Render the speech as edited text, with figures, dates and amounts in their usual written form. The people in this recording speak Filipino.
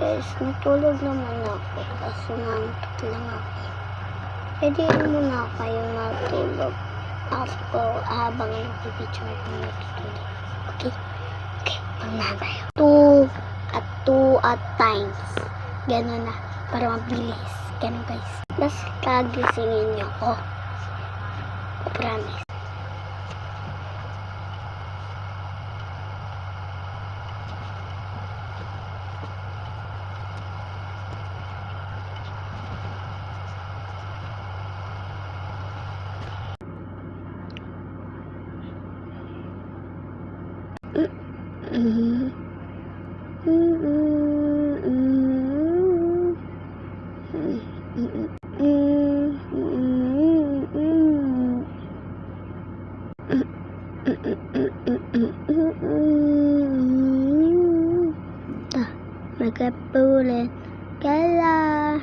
guys, natulog naman ako kasi nantok lang ako. Pwede muna kayo matulog ako habang nagpipicture ako natutulog. Okay? Okay, pagnahan tayo. 2 at times. Ganun na, para mabilis. Ganun guys. Basta gisingin niyo ako. Promise. Magkapulit kala.